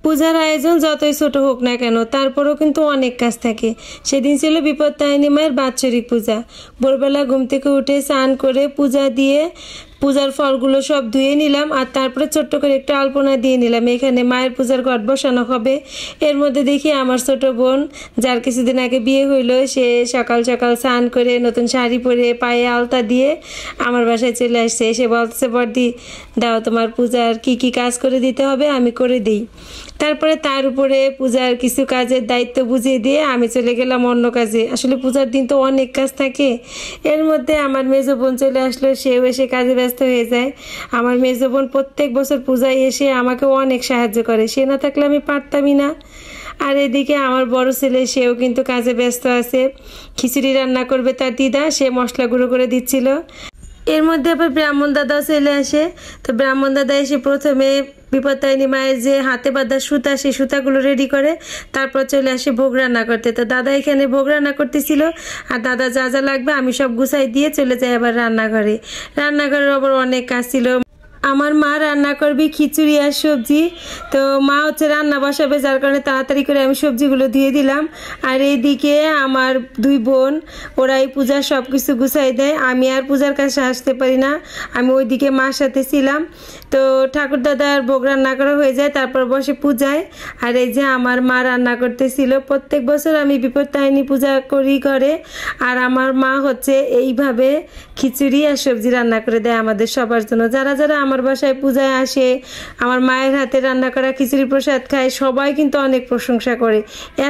পূজার আয়োজন যতই ছোট হোক না কেন তারপরেও কিন্তু অনেক কাজ থাকে। সেদিন ছিল বিপত্তারিণী মায়ের বাৎসরিক পূজা। ভোরবেলা ঘুম থেকে উঠে স্নান করে পূজা দিয়ে পূজার ফলগুলো সব ধুয়ে নিলাম, আর তারপরে ছোট্ট করে একটু আলপনা দিয়ে নিলাম। এখানে মায়ের পূজার ঘট বসানো হবে। এর মধ্যে দেখি আমার ছোট বোন, যার কিছুদিন আগে বিয়ে হইলো, সে সকাল সকাল স্নান করে নতুন শাড়ি পরে পায়ে আলতা দিয়ে আমার বাসায় চলে আসছে। সে বলতেছে, বড়দি দাও তোমার পূজার কি কি কাজ করে দিতে হবে আমি করে দিই। তারপরে তার উপরে পূজার কিছু কাজের দায়িত্ব বুঝিয়ে দিয়ে আমি চলে গেলাম অন্য কাজে। আসলে পূজার দিন তো অনেক কাজ থাকে। এর মধ্যে আমার মেজো বোন চলে আসলো, সেও এসে কাজে ব্যস্ত হয়ে যায়। আমার মেজো বোন প্রত্যেক বছর পূজায় এসে আমাকে অনেক সাহায্য করে, সে না থাকলে আমি পারতামই না। আর এদিকে আমার বড় ছেলে, সেও কিন্তু কাজে ব্যস্ত আছে। খিচুড়ি রান্না করবে তার দিদা, সে মশলা গুঁড়ো করে দিচ্ছিল। এর মধ্যে আবার ব্রাহ্মণ দাদাও চলে আসে। তো ব্রাহ্মণ দাদা এসে প্রথমে বিপত্তারিণী মায়ের যে হাতে বাঁধা সুতা, সেই সুতাগুলো রেডি করে তারপর চলে আসে ভোগ রান্না করতে। তো দাদা এখানে ভোগ রান্না করতেছিল, আর দাদা যা যা লাগবে আমি সব গুছাই দিয়ে চলে যাই আবার রান্নাঘরে। রান্নাঘরের আবার অনেক কাজ ছিল। আমার মা রান্না করবি খিচুড়ি আর সবজি। তো মা হচ্ছে রান্না বসাবে, যার কারণে তাড়াতাড়ি করে আমি সবজিগুলো দিয়ে দিলাম। আর এইদিকে আমার দুই বোন, ওরা এই পূজার সব কিছু গুছাই দেয়। আমি আর পূজার কাছে আসতে পারি না, আমি ওইদিকে মার সাথে ছিলাম। তো ঠাকুর দাদার ভোগ রান্না করা হয়ে যায়, তারপর বসে পূজায়। আর এই যে আমার মা রান্না করতেছিল। প্রত্যেক বছর আমি বিপত্তারিণী পূজা করি ঘরে, আর আমার মা হচ্ছে এইভাবে খিচুড়ি আর সবজি রান্না করে দেয় আমাদের সবার জন্য। যারা যারা আমার বাসায় পূজায় আসে, আমার মায়ের হাতে রান্না করা খিচুড়ি প্রসাদ খায়, সবাই কিন্তু অনেক প্রশংসা করে।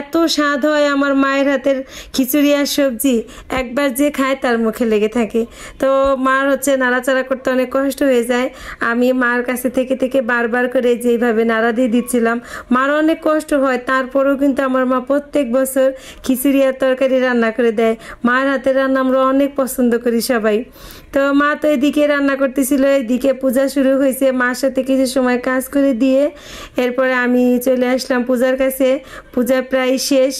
এত স্বাদ হয় আমার মায়ের হাতের খিচুড়ি আর সবজি, একবার যে খায় তার মুখে লেগে থাকে। তো মার হচ্ছে নাড়াচাড়া করতে অনেক কষ্ট হয়ে যায়। আমি মার কাছে থেকে থেকে বারবার করে যেইভাবে নাড়া দিয়ে দিচ্ছিলাম, মার অনেক কষ্ট হয়। তারপরেও কিন্তু আমার মা প্রত্যেক বছর খিচুড়ি আর তরকারি রান্না করে দেয়। মার হাতের রান্না আমরা অনেক পছন্দ করি সবাই। তো মা তো এদিকে রান্না করতেছিল, এদিকে পূজা শুরু হয়েছে। মার সাথে কিছু সময় কাজ করে দিয়ে এরপরে আমি চলে আসলাম পূজার কাছে। পূজা প্রায় শেষ,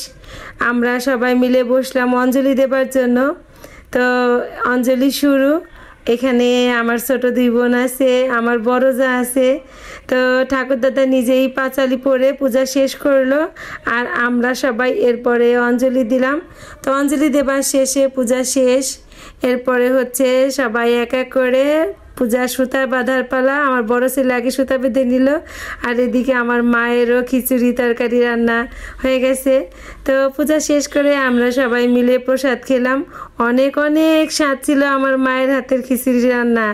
আমরা সবাই মিলে বসলাম অঞ্জলি দেবার জন্য। তো অঞ্জলি শুরু। এখানে আমার ছোট দুই বোন আছে, আমার বড় যা আছে। তো ঠাকুর দাদা নিজেই পাঁচালি পরে পূজা শেষ করলো, আর আমরা সবাই এরপরে অঞ্জলি দিলাম। তো অঞ্জলি দেবার শেষে পূজা শেষ। এরপরে হচ্ছে সবাই এক এক করে পূজা সুতা বাঁধার পালা। আমার বড় ছেলে আগে সুতা বেঁধে নিল, আর এদিকে আমার মায়েরও খিচুড়ি তরকারি রান্না হয়ে গেছে। তো পূজা শেষ করে আমরা সবাই মিলে প্রসাদ খেলাম। অনেক অনেক স্বাদ ছিল আমার মায়ের হাতের খিচুড়ি রান্না।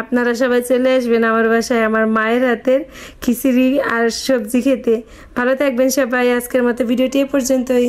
আপনারা সবাই চলে আসবেন আমার বাসায় আমার মায়ের হাতের খিচুড়ি আর সবজি খেতে। ভালো থাকবেন সবাই। আজকের মতো ভিডিওটি এ পর্যন্তই।